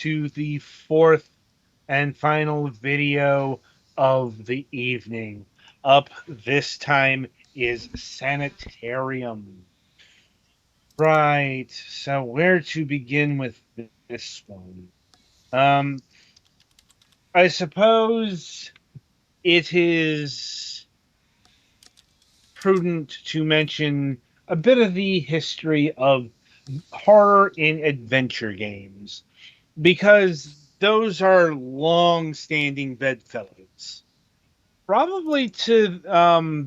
to the fourth and final video of the evening. Up this time is Sanitarium. Right. So where to begin with this one? Um, I suppose it is prudent to mention a bit of the history of horror in adventure games because those are long-standing bedfellows, probably to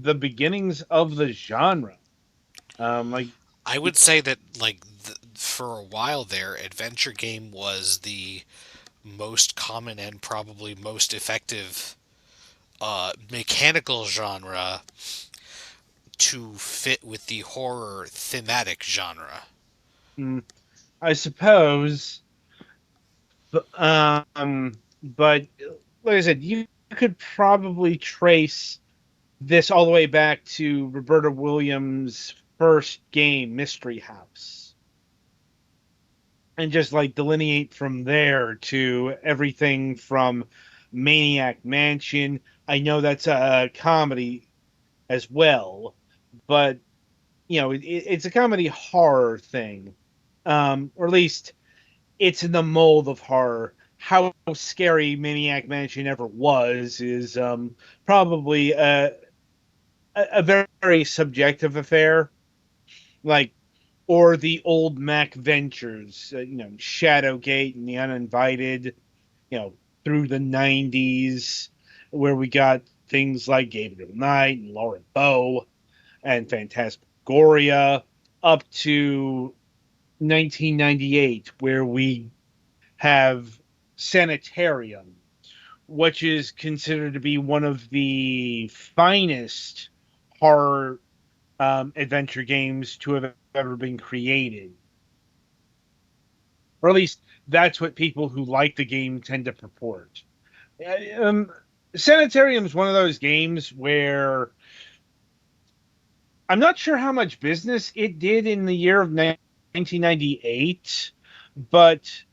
the beginnings of the genre. Like, I would say that for a while there, adventure game was the most common and probably most effective mechanical genre to fit with the horror thematic genre. mm, I suppose, but like I said, you could probably trace this all the way back to Roberta Williams' first game, Mystery House, and just like delineate from there to everything from Maniac Mansion. I know that's a comedy as well, but it's a comedy horror thing, or at least it's in the mold of horror. How scary Maniac Mansion ever was is probably a very subjective affair. Like, or the old Mac Ventures, Shadowgate and the Uninvited, you know, through the 90s, where we got things like Gabriel Knight and Laura Bow and Phantasmagoria, up to 1998, where we have Sanitarium, which is considered to be one of the finest horror adventure games to have ever been created. Or at least that's what people who like the game tend to purport. Um, Sanitarium is one of those games where I'm not sure how much business it did in the year of 1998, but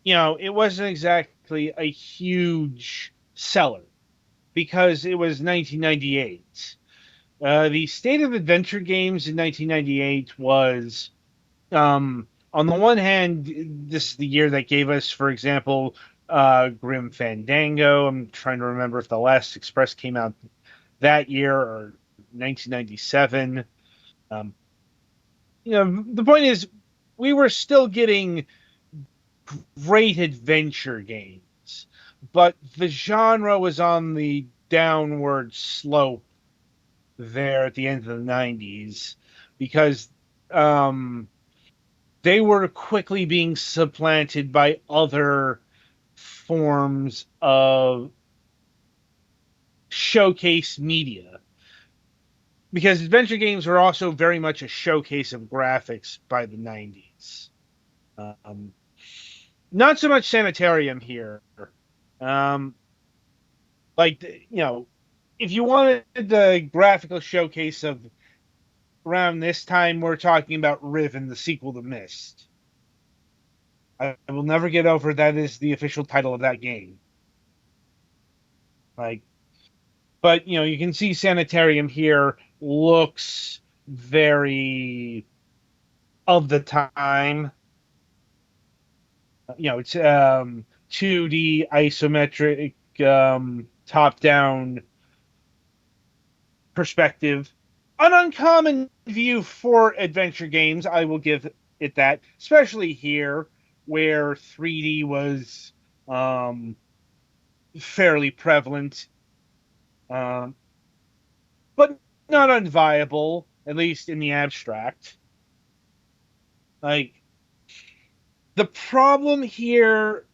it wasn't exactly a huge seller because it was 1998. The state of adventure games in 1998 was, on the one hand, this is the year that gave us, for example, Grim Fandango. I'm trying to remember if The Last Express came out that year or 1997. Um, the point is, we were still getting great adventure games, but the genre was on the downward slope there at the end of the 90s because um, they were quickly being supplanted by other forms of showcase media because adventure games were also very much a showcase of graphics by the 90s. Um, Not so much Sanitarium here. Um, like, if you wanted the graphical showcase of around this time, we're talking about Riven, the sequel to Myst. I will never get over that is the official title of that game. Like, but you can see Sanitarium here looks very of the time. It's 2D isometric, top down perspective. An uncommon view for adventure games, I will give it that, especially here where 3D was um, fairly prevalent, um, but not unviable, at least in the abstract. Like, the problem here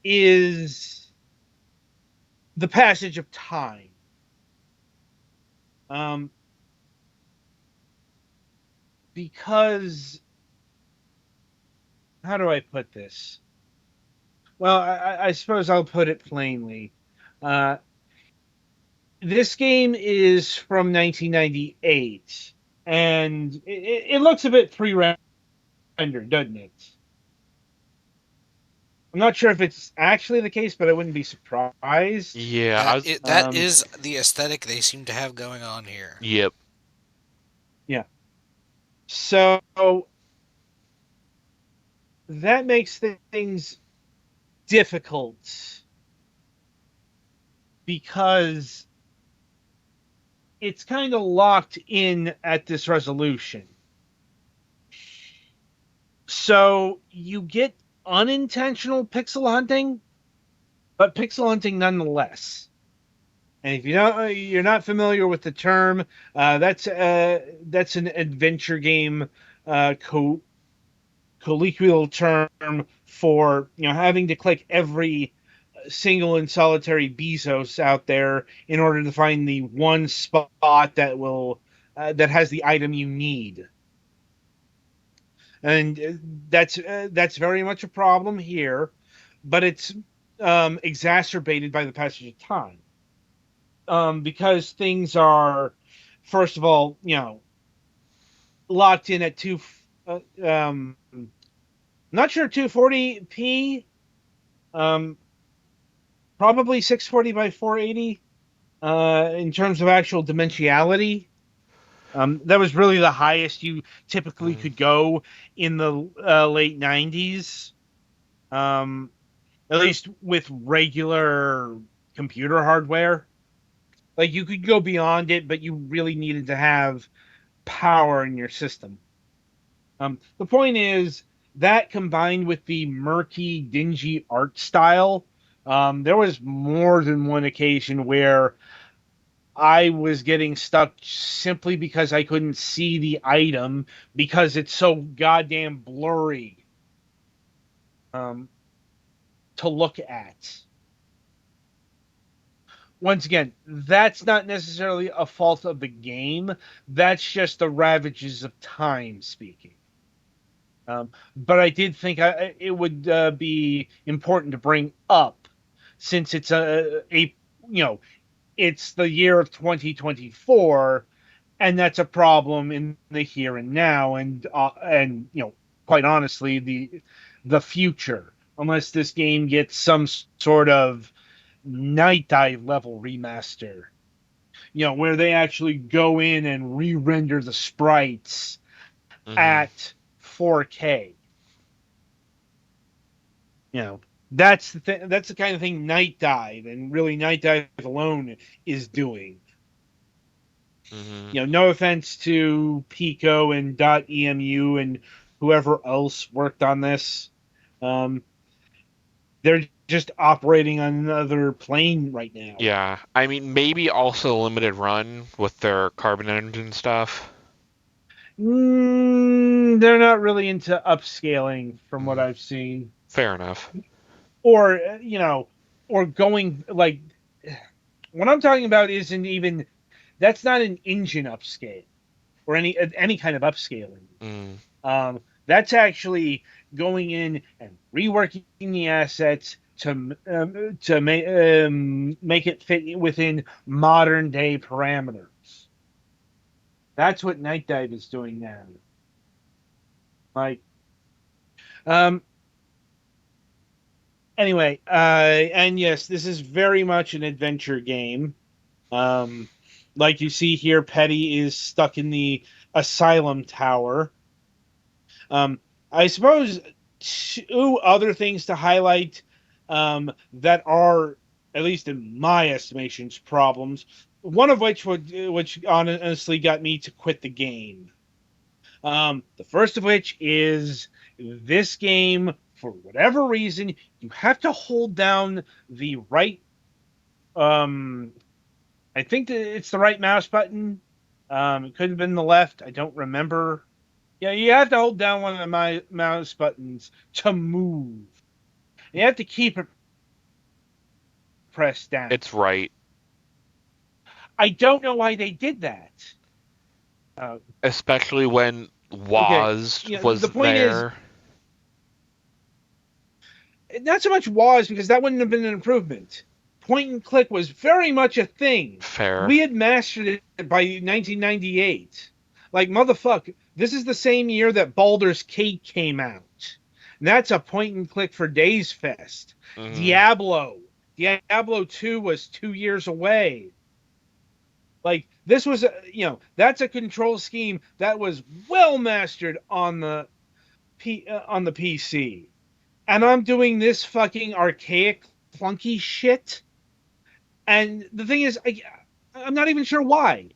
is the passage of time. Um, because, how do I put this? Well, I suppose I'll put it plainly. Uh, this game is from 1998, and it looks a bit pre-rendered, doesn't it? I'm not sure if it's actually the case, but I wouldn't be surprised. Yeah, I That was. it, that Um, is the aesthetic they seem to have going on here. Yep. yeah. So that makes things difficult because it's kind of locked in at this resolution. So you get unintentional pixel hunting, but pixel hunting nonetheless. And if you don't, you're not familiar with the term, that's an adventure game colloquial term for having to click every single and solitary Bezos out there in order to find the one spot that has the item you need. And that's very much a problem here, but it's exacerbated by the passage of time, because things are, first of all, locked in at not sure 240p, um, probably 640 by 480, in terms of actual dimensionality. That was really the highest you typically Mm, could go in the late 90s, um, at least with regular computer hardware. Like you could go beyond it, but you really needed to have power in your system. The point is that combined with the murky, dingy art style, there was more than one occasion where I was getting stuck simply because I couldn't see the item because it's so goddamn blurry, um, to look at. Once again, that's not necessarily a fault of the game. That's just the ravages of time speaking. But I did think it would be important to bring up, since it's it's the year of 2024, and that's a problem in the here and now, and quite honestly, the future, unless this game gets some sort of night dive level remaster, where they actually go in and re-render the sprites mm-hmm. at 4K. You know, that's that's the kind of thing Night Dive, and really Night Dive alone, is doing. Mm-hmm. No offense to Pico and .emu and whoever else worked on this. Um, they're just operating on another plane right now. Yeah, I mean maybe also limited run with their carbon engine stuff. They're not really into upscaling from what Mm, I've seen, fair enough. or or going like, what I'm talking about isn't even, that's not an engine upscale or any kind of upscaling. Mm, That's actually going in and reworking the assets to make it fit within modern day parameters. That's what Night Dive is doing now. Like, um, anyway, and yes, this is very much an adventure game. Um, like you see here, Petty is stuck in the asylum tower. Um, I suppose two other things to highlight, that are, at least in my estimations, problems. One of which honestly got me to quit the game. The first of which is this game, for whatever reason, you have to hold down the right. Um, I think that it's the right mouse button. It could have been the left. I don't remember. Yeah, you have to hold down one of the mouse buttons to move. You have to keep it pressed down. it's right, I don't know why they did that. Uh, especially when okay, Waz the was point is, there. not so much WAS, because that wouldn't have been an improvement. Point and click was very much a thing. Fair. We had mastered it by 1998. Like, motherfucker, this is the same year that Baldur's Gate came out. That's a point and click for Days Fest. Hmm. Diablo 2 was 2 years away. Like this was, that's a control scheme that was well mastered on the PC, and I'm doing this fucking archaic, clunky shit. And the thing is, I'm not even sure why.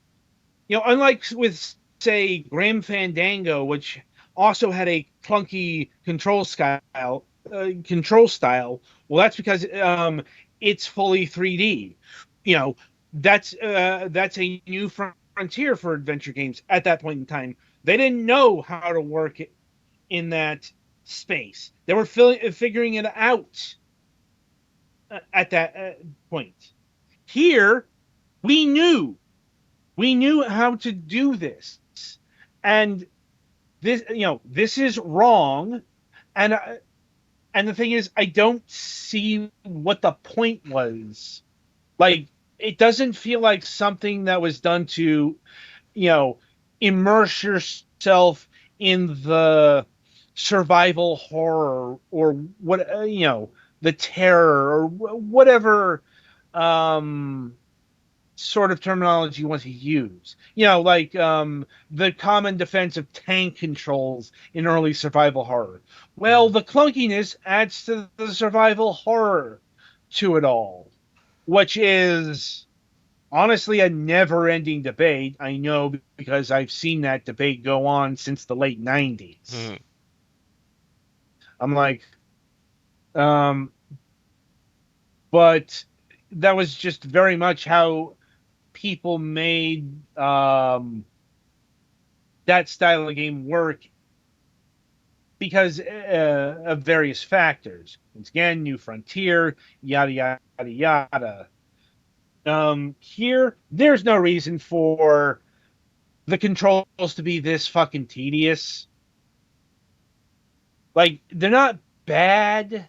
Unlike with say Grim Fandango, which also had a clunky control style. Well, that's because it's fully 3D. You know, that's a new frontier for adventure games at that point in time. They didn't know how to work it in that space. They were figuring it out at that point. Here, we knew we knew how to do this, and this is wrong, and and the thing is, I don't see what the point was. Like, it doesn't feel like something that was done to you know immerse yourself in the survival horror or what the terror or whatever um sort of terminology you want to use. Like the common defense of tank controls in early survival horror. Well, Hmm. the clunkiness adds to the survival horror to it all, which is honestly a never ending debate. I know because I've seen that debate go on since the late 90s. Hmm. I'm like, um, but that was just very much how people made that style of game work because of various factors. Once again, new frontier, yada yada yada. Here, there's no reason for the controls to be this fucking tedious. Like they're not bad,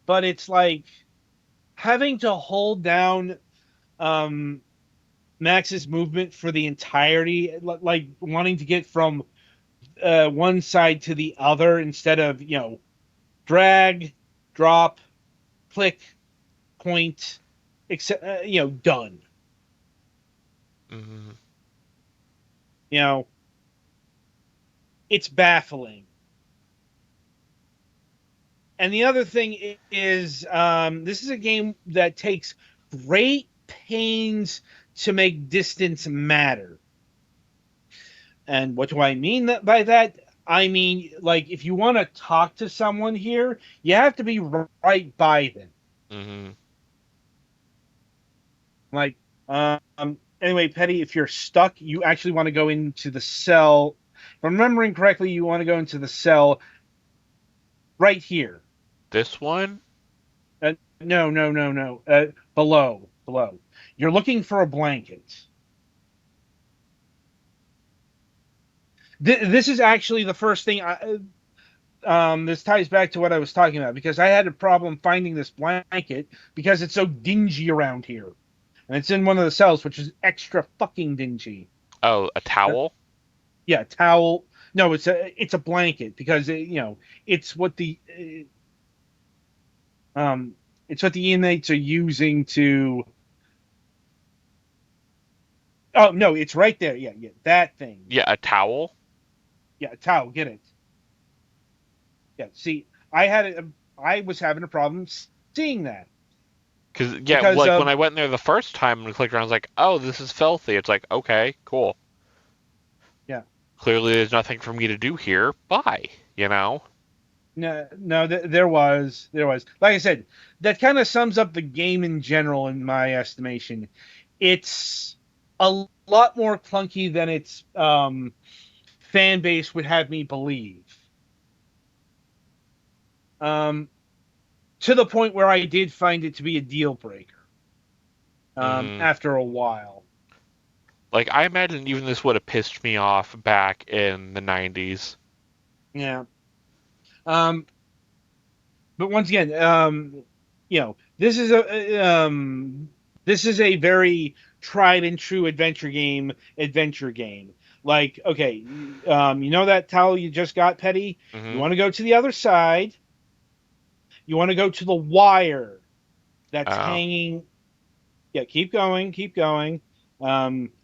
but it's like having to hold down um Max's movement for the entirety, like wanting to get from one side to the other instead of drag, drop, click, point, except done. Hmm. You know, it's baffling. And the other thing is, this is a game that takes great pains to make distance matter. And what do I mean by that? I mean, like, if you want to talk to someone here, you have to be right by them. Hmm. Like, anyway, Petty, if you're stuck, you actually want to go into the cell. If I'm remembering correctly, you want to go into the cell right here. This one? No, no, no, no. Below, below. You're looking for a blanket. This is actually the first thing this ties back to what I was talking about because I had a problem finding this blanket because it's so dingy around here. And it's in one of the cells, which is extra fucking dingy. Oh, a Uh, towel? Yeah, towel. No, it's a blanket because it's what the it's what the inmates are using to. Oh no, it's right there. Yeah, yeah, that thing. Yeah, a towel? Yeah, towel. Get it. Yeah. See, I had it. I was having a problem seeing that Because, yeah, because like when of I went in there the first time and clicked around, I was like, oh, this is filthy. It's like, okay, cool. yeah. Clearly there's nothing for me to do here. Bye, you know? No, no, there was. Like I said, that kind of sums up the game in general, in my estimation. It's a lot more clunky than its fan base would have me believe. Um, to the point where I did find it to be a deal breaker. Hmm. After a while. Like, I imagine even this would have pissed me off back in the 90s. Yeah. Um, but once again, this is a very tried and true adventure game. Like, okay, you know that towel you just got, Petty? You Hmm. want to go to the other side. You want to go to the wire that's Oh, hanging. Yeah, keep going, keep going.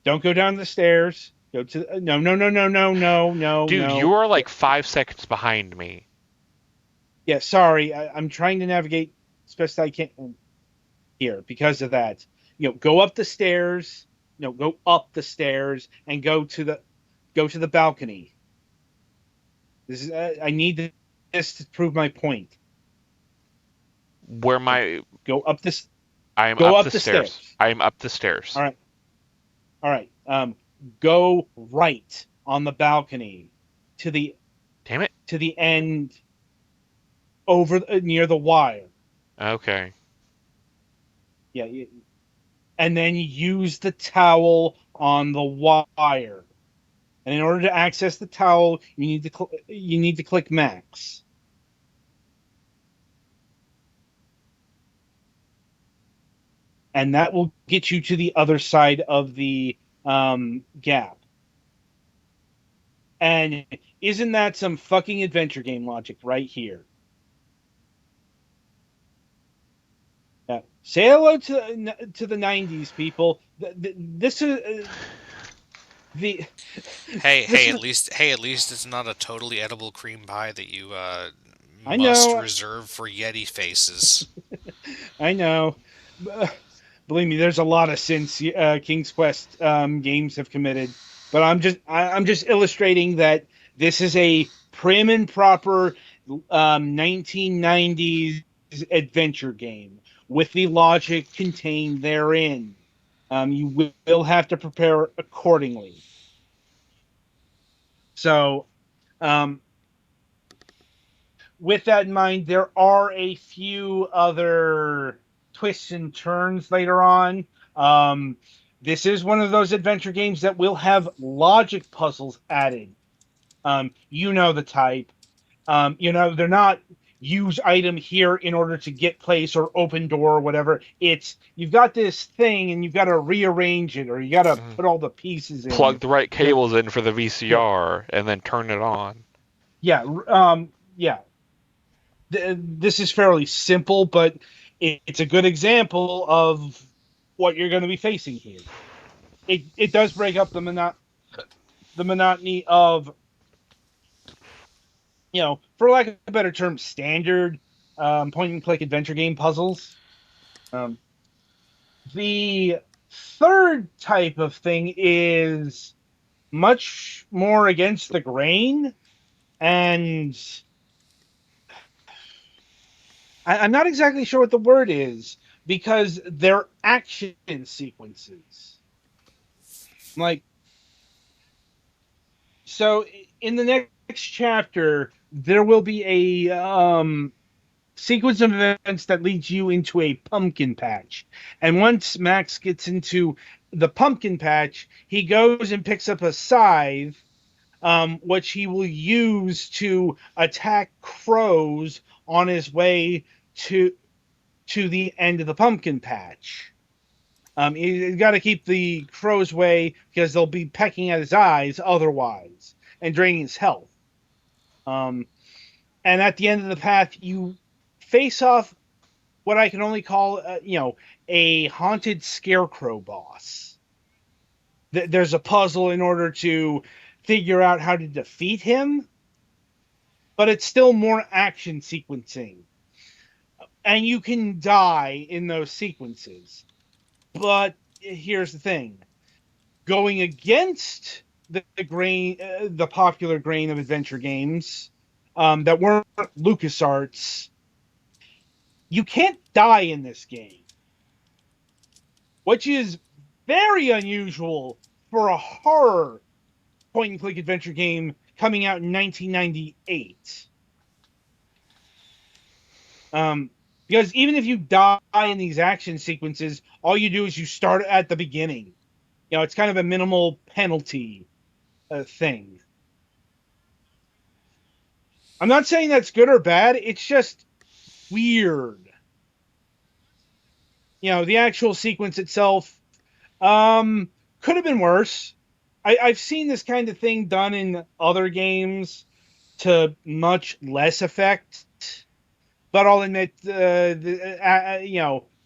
Don't go down the stairs. Go to no, no, no, no, no, no, no, dude, no. you are Yeah, like 5 seconds behind me. yeah. Sorry, I'm trying to navigate as best I can here because of that. Go up the stairs. Go up the stairs and go to the balcony. This is I need this to prove my point. Where my Go up this. I am Go up up the the stairs. stairs. I am up the stairs. All right. All right. Go right on the balcony to the Damn it. to the end over near the wire. Okay. Yeah, and then use the towel on the wire. And in order to access the towel, you need to click max, and that will get you to the other side of the gap. And isn't that some fucking adventure game logic right here? Yeah. Say hello to the '90s, people. This is the this is Hey, at least it's not a totally edible cream pie that you I must know, reserve for Yeti faces. I know. Uh, Believe me, there's a lot of sins King's Quest games have committed, but I'm just illustrating that this is a prim and proper 1990s adventure game with the logic contained therein. You will have to prepare accordingly. So, um, with that in mind, there are a few other twists and turns later on. Um, this is one of those adventure games that will have logic puzzles added. You know the type. They're not use item here in order to get place or open door or whatever. It's you've got this thing and you've got to rearrange it or you got to Mhm. put all the pieces Plug in. the right You know, cables in for the yeah, VCR and then turn it on. yeah, yeah. This is fairly simple, but it's a good example of what you're going to be facing here. It does break up the monotony of for lack of a better term, standard point and click adventure game puzzles. Um, the third type of thing is much more against the grain, and I'm not exactly sure what the word is because they're action sequences. Like, so in the next chapter, there will be a sequence of events that leads you into a pumpkin patch. And once Max gets into the pumpkin patch, he goes and picks up a scythe, which he will use to attack crows on his way to the end of the pumpkin patch. He's got to keep the crows away because they'll be pecking at his eyes otherwise and draining his health. Um, and at the end of the path, you face off what I can only call, a haunted scarecrow boss. There's a puzzle in order to figure out how to defeat him, but it's still more action sequencing. And you can die in those sequences. But here's the thing going against the popular grain of adventure games that weren't LucasArts, you can't die in this game, which is very unusual for a horror point and click adventure game coming out in 1998. Um, because even if you die in these action sequences, all you do is you start at the beginning. It's kind of a minimal penalty thing. I'm not saying that's good or bad. It's just weird. The actual sequence itself could have been worse. I've seen this kind of thing done in other games to much less effect, but I'll admit,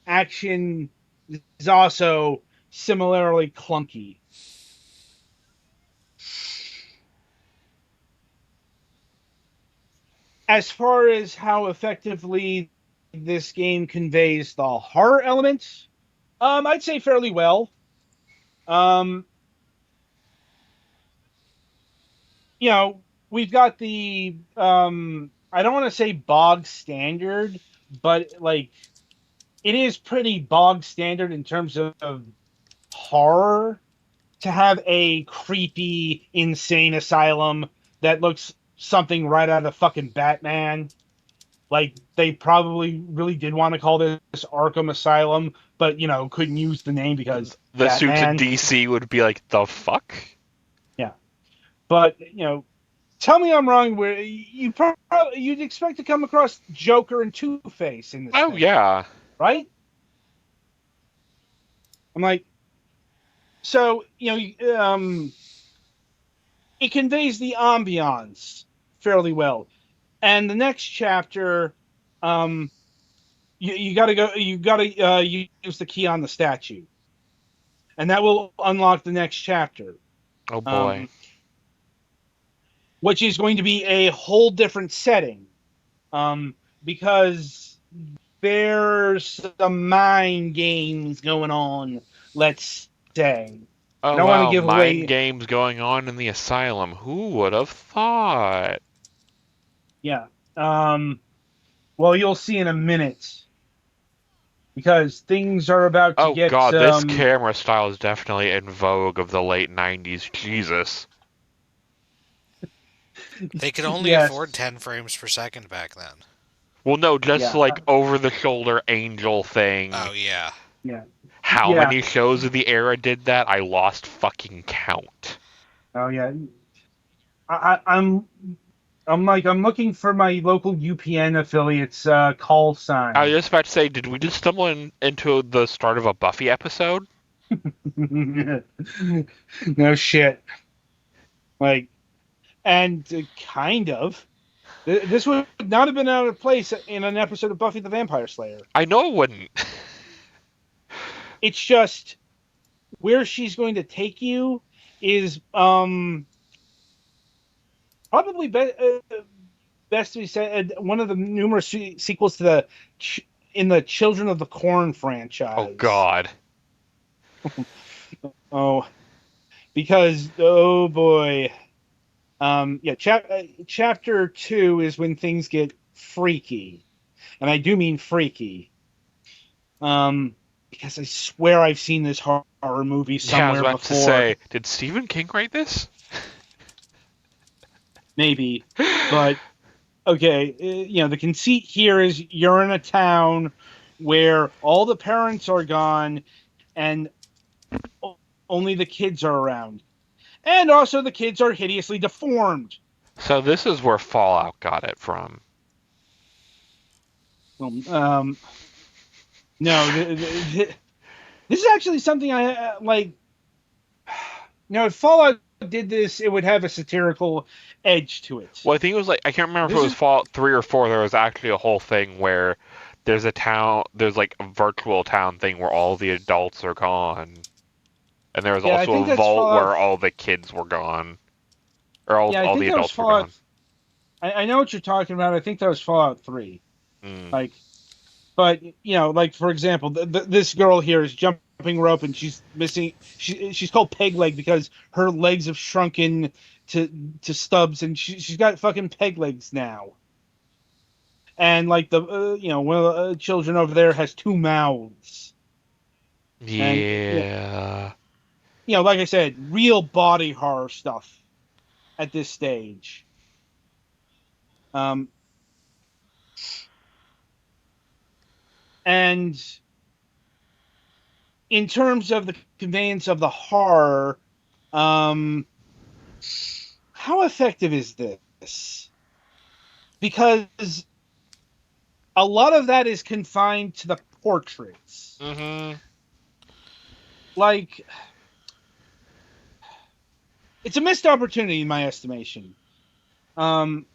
action is also similarly clunky. As far as how effectively this game conveys the horror elements, I'd say fairly well. Um, we've got the I don't want to say bog standard, but like it is pretty bog standard in terms of horror to have a creepy, insane asylum that looks something right out of fucking Batman. Like they probably really did want to call this Arkham Asylum, but couldn't use the name because The suits in Batman. DC would be like, the fuck? Yeah, but tell me I'm wrong. Where you'd expect to come across Joker and Two Face in this Oh, thing, yeah. right? I'm like, so it conveys the ambiance fairly well. And the next chapter, um, you got to go. You got to use the key on the statue, and that will unlock the next chapter, Oh, boy. um, which is going to be a whole different setting, because there's some mind games going on. Let's say I Oh, don't want to wow. give Mind away. games going on in the asylum. Who would have thought? Yeah. Um, well, you'll see in a minute because things are about to Oh, get. God. This camera style is definitely in vogue of the late 90s. Jesus. They could only afford Yes. 10 frames per second back then. Well, no, just Yeah. like over the shoulder angel thing. Oh, yeah. Yeah. How Yeah. many shows of the era did that? I lost fucking count. Oh yeah. I'm looking for my local UPN affiliate's call I was sign. just about to say, did we just stumble into the start of a Buffy episode? No shit. Like, and kind of. This would not have been out of place in an episode of Buffy the Vampire Slayer. I know it wouldn't. It's just where she's going to take you is probably best to be said one of the numerous sequels to in the Children of the Corn Oh, franchise. God. Oh, because oh boy, yeah. Chapter 2 is when things get freaky, and I do mean freaky. Because I swear I've seen this horror movie Yeah, I was somewhere about to before, say, did Stephen King write this? maybe, but okay. The conceit here is you're in a town where all the parents are gone and only the kids are around. And also the kids are hideously deformed. So this is where Fallout got it from. Um, no, this is actually something I like. If Fallout did this, it would have a satirical edge to it. Well, I think it was like, I can't remember if This it was is Fallout 3 or 4. There was actually a whole thing where there's a town, there's like a virtual town thing where all the adults are gone. And there was yeah, I also think a that's vault Fallout. where all the kids were gone. Or Yeah, I all think the that was adults were Fallout. gone. I know what you're talking about. I think that was Fallout 3. Mm. Like, but like for example, this girl here is jumping rope and she's missing. She's called peg leg because her legs have shrunken to stubs, and she's got fucking peg legs now. And like the one of the children over there has two mouths, and Yeah. like I said, real body horror stuff at this stage. Um, and in terms of the conveyance of the horror, um, how effective is this? Because a lot of that is confined to the portraits. Mm-hmm. Like, it's a missed opportunity in my estimation. Um,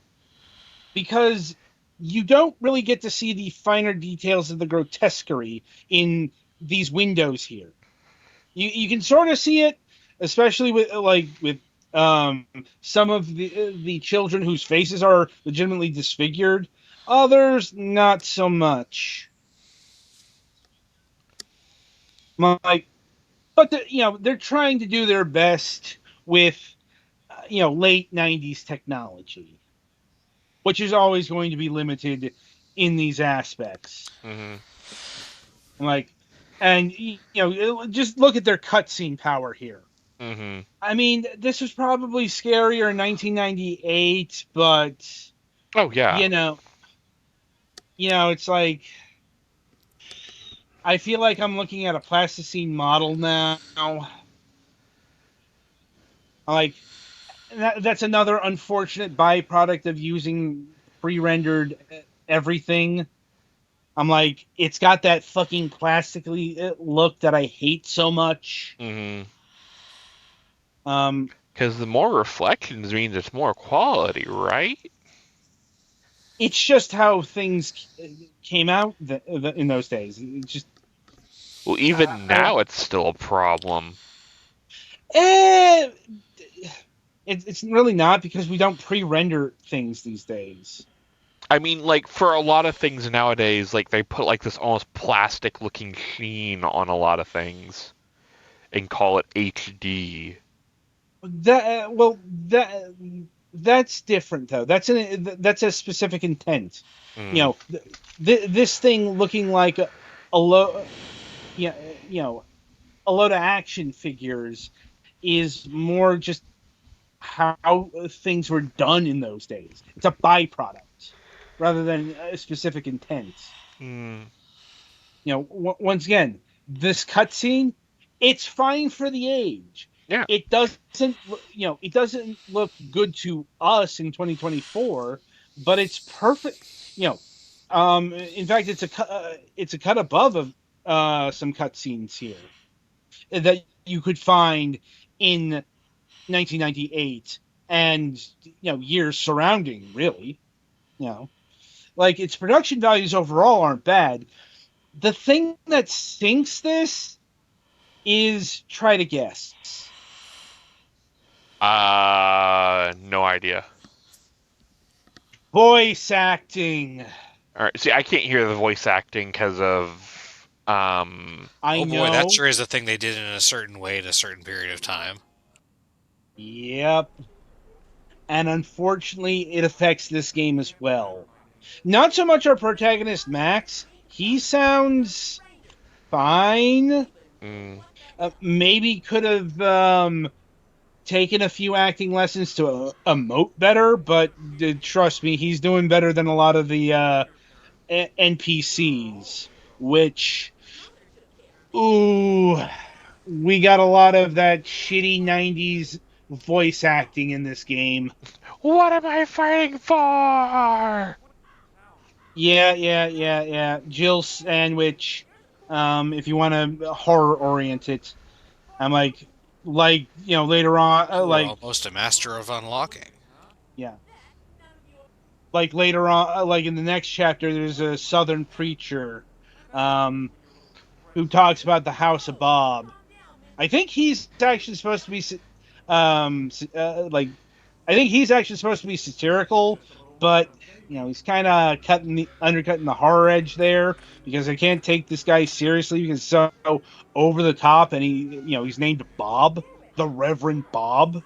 because you don't really get to see the finer details of the grotesquerie in these windows here. You can sort of see it, especially with um some of the children whose faces are legitimately disfigured. Others not so much. Like, but they're trying to do their best with late '90s technology, which is always going to be limited in these aspects. Hmm. Like, and just look at their cutscene power here. Hmm. I mean, this was probably scarier in 1998, but Oh yeah. you know, it's like I feel like I'm looking at a plasticine model now. Like that's another unfortunate byproduct of using pre-rendered everything. I'm like, it's got that fucking plastically look that I hate so much. Hmm. Um, Because the more reflections means it's more quality, right? it's just how things came out in those days. It's just, Well, even I, now it's still a problem. eh, it's really not because we don't pre-render things these days. I mean, like for a lot of things nowadays, like they put like this almost plastic-looking sheen on a lot of things and call it HD. That that's different though. That's a specific intent. You Mm. know, this thing looking like a low, yeah, a load of action figures is more just how things were done in those days. It's a byproduct rather than a specific intent. Mm. Once again, this cutscene, it's fine for the age. Yeah. It doesn't look good to us in 2024, but it's perfect. In fact, it's a cut above of some cutscenes here that you could find in 1998 and years surrounding. Really, like its production values overall aren't bad. The thing that sinks this is try to guess. No idea. Voice acting. All right. See, I can't hear the voice acting because of I Oh boy, that know. sure is a thing they did in a certain way at a certain period of time. Yep. And unfortunately, it affects this game as well. Not so much our protagonist, Max. He sounds fine. mm, Maybe could have taken a few acting lessons to emote better, but trust me, he's doing better than a lot of the NPCs, which, ooh, we got a lot of that shitty 90s voice acting in this game. what am I fighting for? Yeah. Jill Sandwich, if you want to horror orient it. I'm later on, You were almost a master of unlocking. yeah. Like later on, like in the next chapter, there's a Southern preacher, um, who talks about the House of Bob. I think he's actually supposed to be, like, I think he's actually supposed to be satirical, but he's kind of undercutting the horror edge there because I can't take this guy seriously because it's so over the top, and he's named Bob, the Reverend Bob.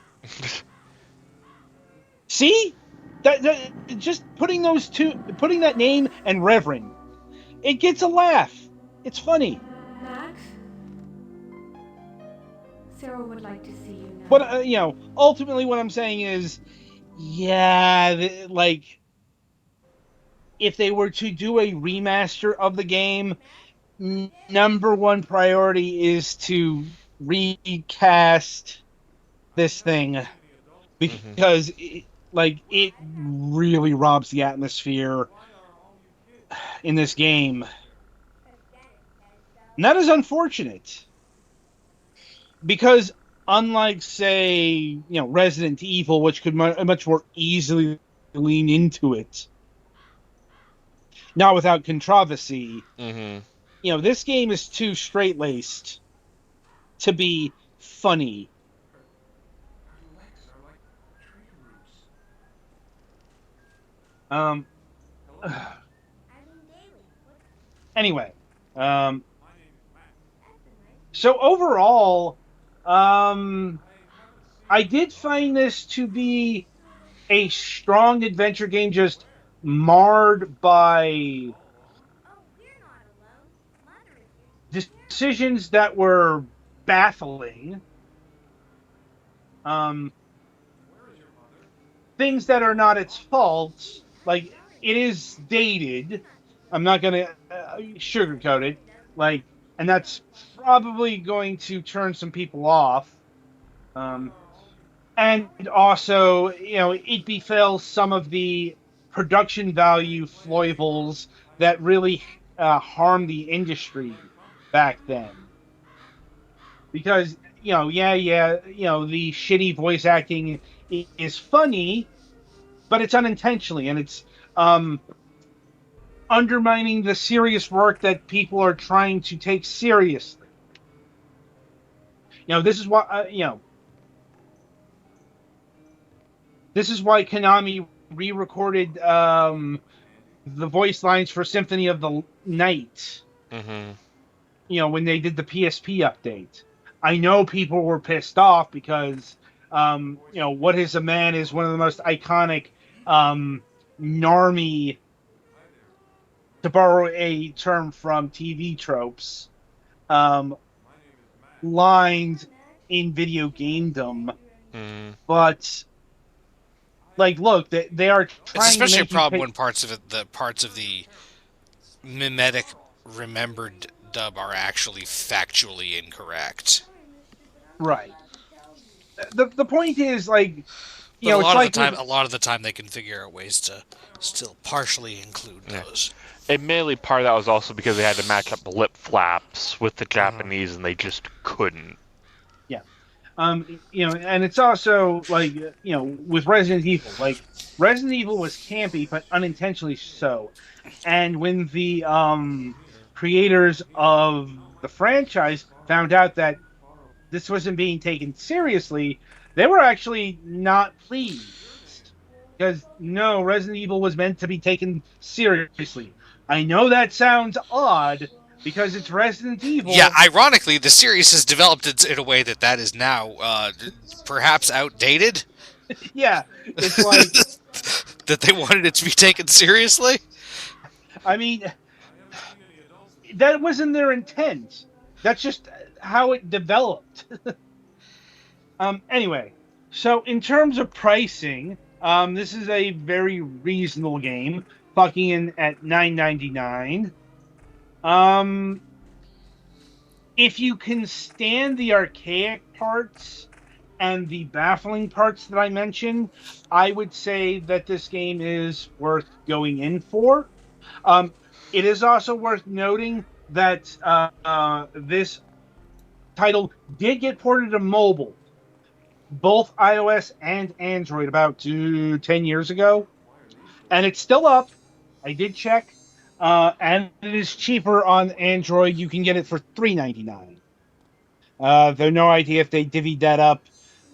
See, that just putting that name and Reverend, it gets a laugh. It's funny. Max, Sarah would like to see you But now. ultimately, what I'm saying is, yeah, like if they were to do a remaster of the game, number one priority is to recast this thing Hmm. because it really robs the atmosphere in this game. And that is unfortunate because unlike say Resident Evil, which could much more easily lean into it, not without controversy. Mm-hmm. This game is too straight laced to be funny. Um. Anyway, um. So overall, um, I did find this to be a strong adventure game, just marred by decisions that were baffling, um, things that are not its fault. Like, it is dated. I'm not going to sugarcoat it. Like, and that's probably going to turn some people off. Um, and also, it befell some of the production value foibles that really harmed the industry back then. Because the shitty voice acting is funny, but it's unintentionally, and it's um, undermining the serious work that people are trying to take seriously. This is why this is why Konami re-recorded the voice lines for Symphony of the Night. Mm-hmm. When they did the PSP update. I know people were pissed off because What Is a Man is one of the most iconic narmy, to borrow a term from TV tropes, um, lines in video gamedom. Mm-hmm. But like, look, they are It's trying to especially a make you problem pay. when parts of the mimetic remembered dub are actually factually incorrect. Right. The point is, like, But it's like with. a lot of the time, they can figure out ways to still partially include Yeah. those. Admittedly, part of that was also because they had to match up the lip flaps with the Mm-hmm. Japanese, and they just couldn't. Yeah. And it's also like, with Resident Evil, like Resident Evil was campy, but unintentionally so. And when the creators of the franchise found out that this wasn't being taken seriously, they were actually not pleased. Because no, Resident Evil was meant to be taken seriously. I know that sounds odd because it's Resident Yeah, Evil. ironically, the series has developed in a way that is now perhaps outdated. Yeah, it's like, That they wanted it to be taken seriously. I mean, that wasn't their intent. That's just how it developed. Anyway, so in terms of pricing, this is a very reasonable game, clocking in at $9.99. Um, if you can stand the archaic parts and the baffling parts that I mentioned, I would say that this game is worth going in for. Um, it is also worth noting that this title did get ported to mobile, both iOS and Android, about 10 years ago. And it's still up. I did check. And it is cheaper on Android. You can get it for $3.99. Though no idea if they divvied that up,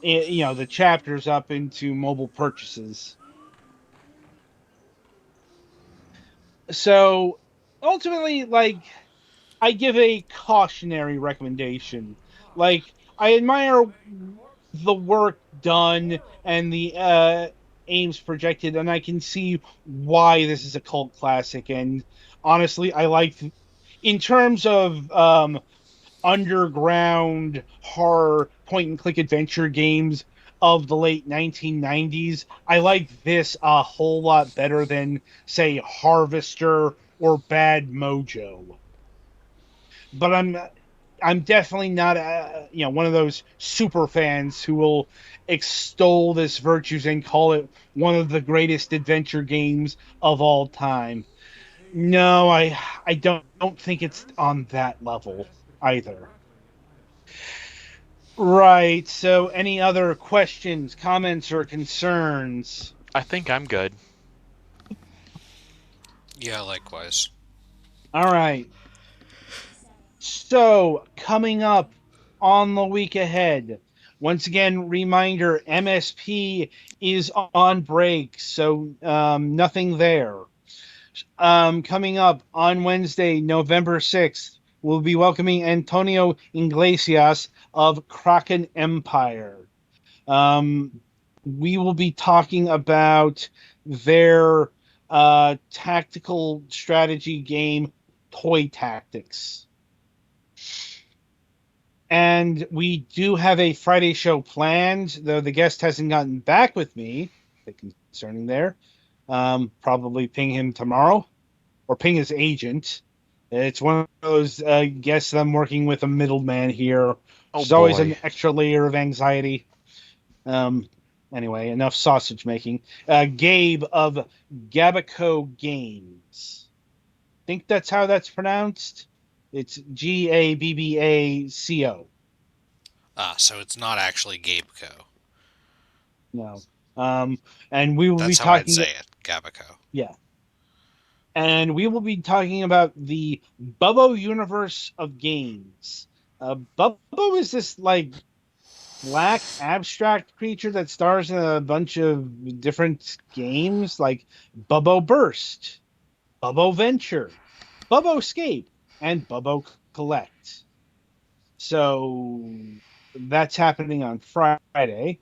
the chapters up into mobile purchases. So ultimately, like, I give a cautionary recommendation. Like, I admire the work done and the aims projected, and I can see why this is a cult classic. And honestly, I like, in terms of underground horror point and click adventure games of the late 1990s, I like this a whole lot better than, say, Harvester or Bad Mojo. But I'm definitely not one of those super fans who will extol this virtues and call it one of the greatest adventure games of all time. No, I don't think it's on that level either. Right. So, any other questions, comments, or concerns? I think I'm good. Yeah, likewise. All right. So, coming up on the week ahead, once again, reminder MSP is on break, so nothing there. Coming up on Wednesday, November 6th, we'll be welcoming Antonio Iglesias of Kraken Empire. We will be talking about their tactical strategy game, Toy Tactics. And we do have a Friday show planned, though the guest hasn't gotten back with me. Concerning there. Probably ping him tomorrow or ping his agent. It's one of those guests that I'm working with a middleman here, Oh which is always boy. an extra layer of anxiety. Um, anyway, enough sausage making. Gabe of Gabaco Games. Think that's how that's pronounced. It's Gabbaco. Ah, so it's not actually Gabeco. No. And we will be That's how I'd talking. say it, Gabeco. Yeah. And we will be talking about the Bubbo universe of games. Bubbo is this like black abstract creature that stars in a bunch of different games like Bubbo Burst, Bubbo Venture, Bubbo Escape, and Bubbo Collect. So that's happening on Friday.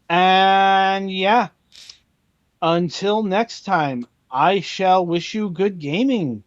And yeah, until next time, I shall wish you good gaming.